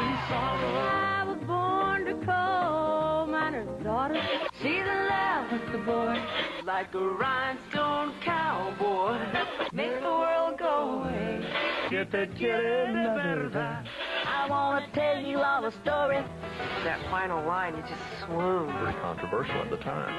and sorrow. I was born to coal miner's daughter. She's in love with the boy, like a rhinestone cowboy. Make the world go away. Get that jelly better die. I want to tell you all the story. That final line, you just swoon. Pretty controversial at the time.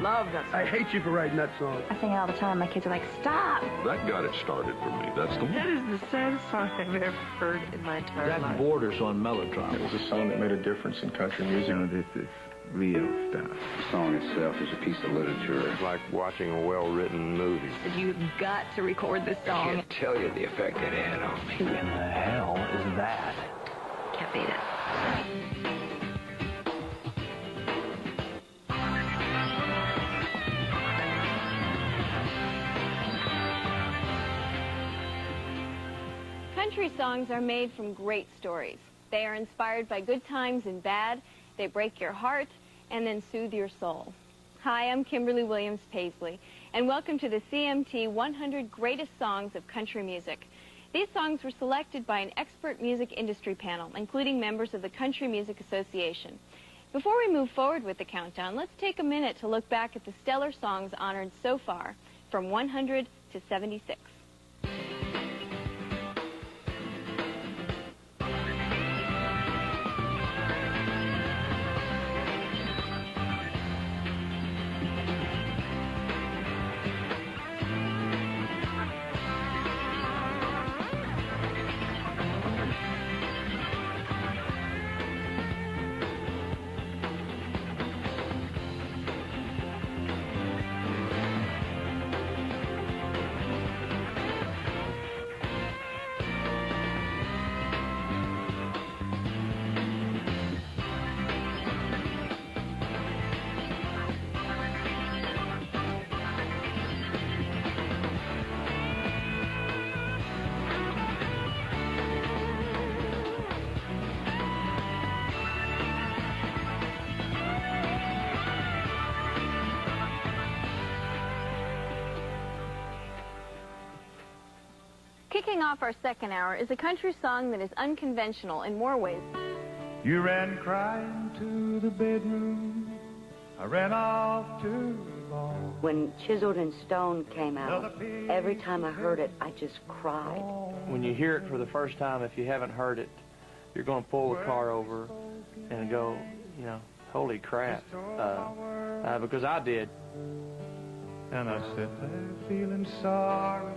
Love that song. I hate you for writing that song. I sing it all the time. My kids are like, stop. That got it started for me. That's the one. That is the saddest song I've ever heard in my entire life. That borders on melodrama. It was a song that made a difference in country music. You know, this is real stuff. The song itself is a piece of literature. It's like watching a well-written movie. You've got to record this song. I can't tell you the effect it had on me. Who in the hell is that? Can't beat it. Country songs are made from great stories. They are inspired by good times and bad. They break your heart and then soothe your soul. Hi, I'm Kimberly Williams Paisley, and welcome to the CMT 100 Greatest Songs of Country Music. These songs were selected by an expert music industry panel, including members of the Country Music Association. Before we move forward with the countdown, let's take a minute to look back at the stellar songs honored so far, from 100 to 76. Kicking off our second hour is a country song that is unconventional in more ways. You ran crying to the bedroom. I ran off to the barn. When Chiseled in Stone came out, every time I heard it, I just cried. When you hear it for the first time, if you haven't heard it, you're going to pull the car over and go, you know, holy crap, because I did. And I sat there feeling sorry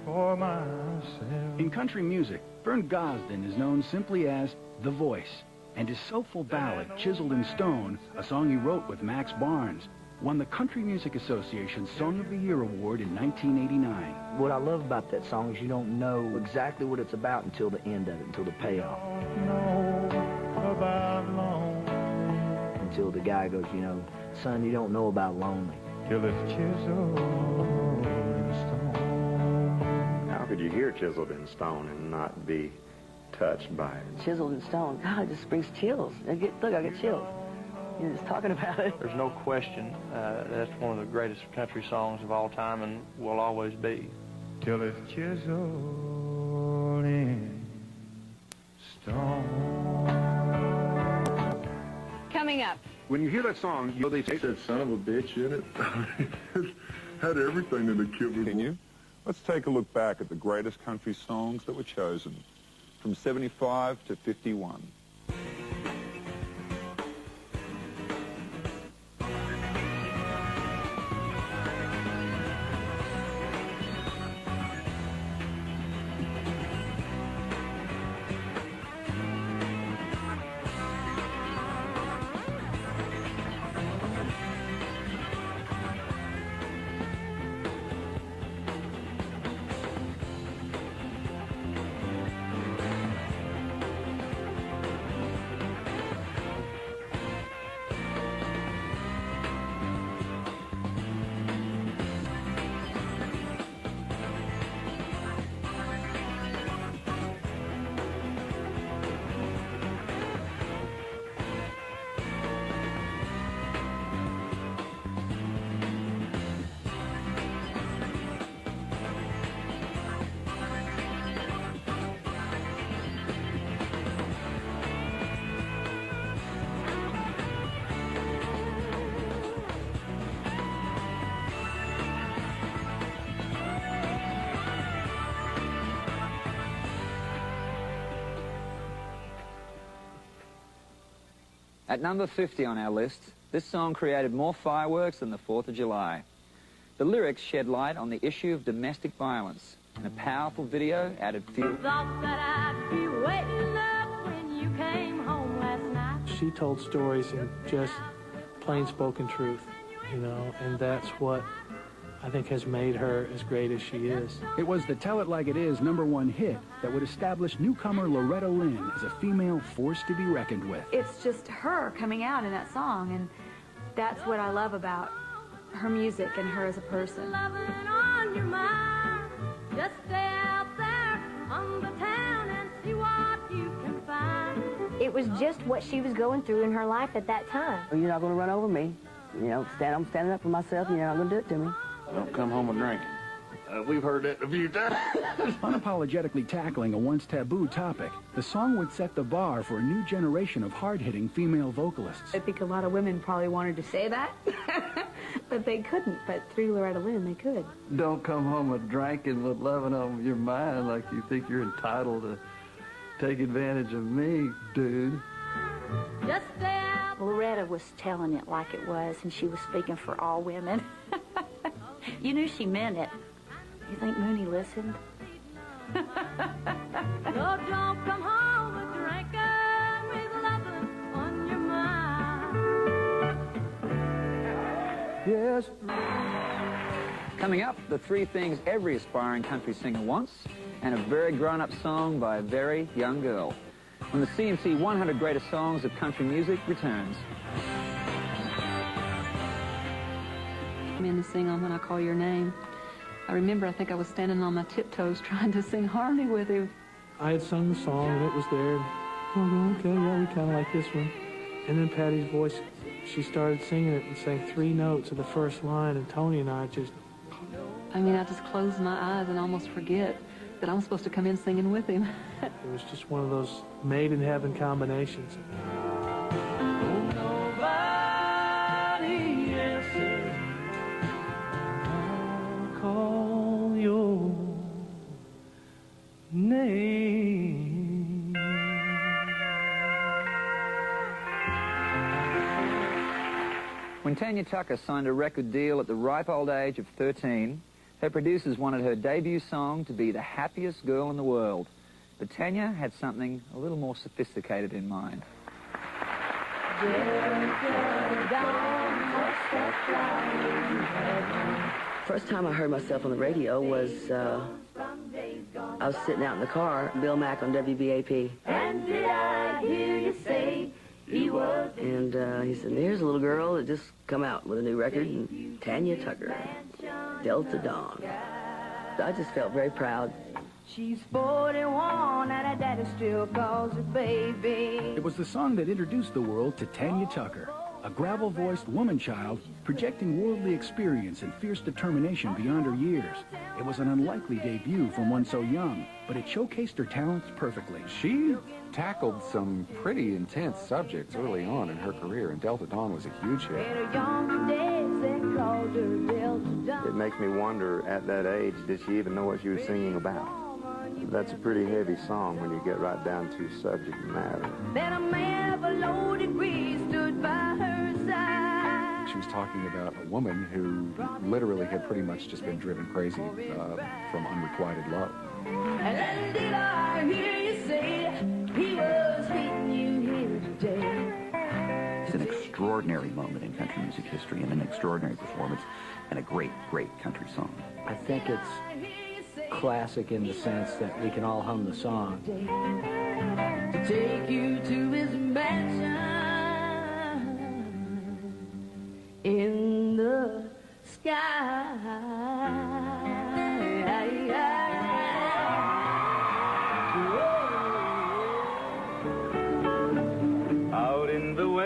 for myself. In country music, Vern Gosdin is known simply as The Voice, and his soulful ballad, Chiseled in Stone, a song he wrote with Max Barnes, won the Country Music Association's Song of the Year Award in 1989. What I love about that song is you don't know exactly what it's about until the end of it, until the payoff. Until the guy goes, you know, son, you don't know about lonely. Till it's chiseled in stone. How could you hear Chiseled in Stone and not be touched by it? Chiseled in Stone, God, it just brings chills. Look, I get chills. You're just talking about it. There's no question that's one of the greatest country songs of all time and will always be. Till it's chiseled in stone. Coming up. When you hear that song, you know they take that son of a bitch in it. It had everything in the kid. Continue. Let's take a look back at the greatest country songs that were chosen from 75 to 51. At number 50 on our list, this song created more fireworks than the 4th of July. The lyrics shed light on the issue of domestic violence, and a powerful video added fuel. Thought that I'd be waiting up when you came home last night. She told stories in just plain spoken truth, you know, and that's what I think has made her as great as she is. It was the Tell It Like It Is #1 hit that would establish newcomer Loretta Lynn as a female force to be reckoned with. It's just her coming out in that song, and that's what I love about her music and her as a person. Loving on your mind. Just stay out there on the town and see what you can find. It was just what she was going through in her life at that time. You're not going to run over me. You know, I'm standing up for myself, and you're not going to do it to me. Don't come home and drink. We've heard that a few times. Unapologetically tackling a once taboo topic, the song would set the bar for a new generation of hard-hitting female vocalists. I think a lot of women probably wanted to say that, but they couldn't. But through Loretta Lynn, they could. Don't come home a drinking with loving on your mind like you think you're entitled to take advantage of me, dude. Just stay out. Loretta was telling it like it was, and she was speaking for all women. You knew she meant it. You think Mooney listened? No, don't come home a drinking with loving on your mind. Yes. Coming up, the 3 things every aspiring country singer wants, and a very grown-up song by a very young girl. When the CMT 100 Greatest Songs of Country Music returns. I'm in to sing on When I Call Your Name. I remember, I think I was standing on my tiptoes trying to sing harmony with him. I had sung the song, and it was there. Oh, okay, yeah, we kind of like this one. And then Patty's voice, she started singing it and sang 3 notes of the first line, and Tony and I just... I mean, I just close my eyes and almost forget that I'm supposed to come in singing with him. It was just one of those made-in-heaven combinations. Nobody answers. Call your name. When Tanya Tucker signed a record deal at the ripe old age of 13, her producers wanted her debut song to be the happiest girl in the world. But Tanya had something a little more sophisticated in mind. First time I heard myself on the radio was, I was sitting out in the car, Bill Mack on WBAP. And did I hear you say he was? And he said, here's a little girl that just come out with a new record, and Tanya Tucker, Delta Dawn. I just felt very proud. She's 41 and her daddy still calls her baby. It was the song that introduced the world to Tanya Tucker, a gravel-voiced woman-child projecting worldly experience and fierce determination beyond her years. It was an unlikely debut from one so young, but it showcased her talents perfectly. She tackled some pretty intense subjects early on in her career, and Delta Dawn was a huge hit. It makes me wonder, at that age, did she even know what she was singing about? That's a pretty heavy song when you get right down to subject matter. Then a man of a low degree stood by her side. She was talking about a woman who literally had pretty much just been driven crazy from unrequited love. And then did I hear you say he was hitting you here today? It's an extraordinary moment in country music history and an extraordinary performance and a great, great country song. I think it's classic in the sense that we can all hum the song. To take you to his mansion in the sky.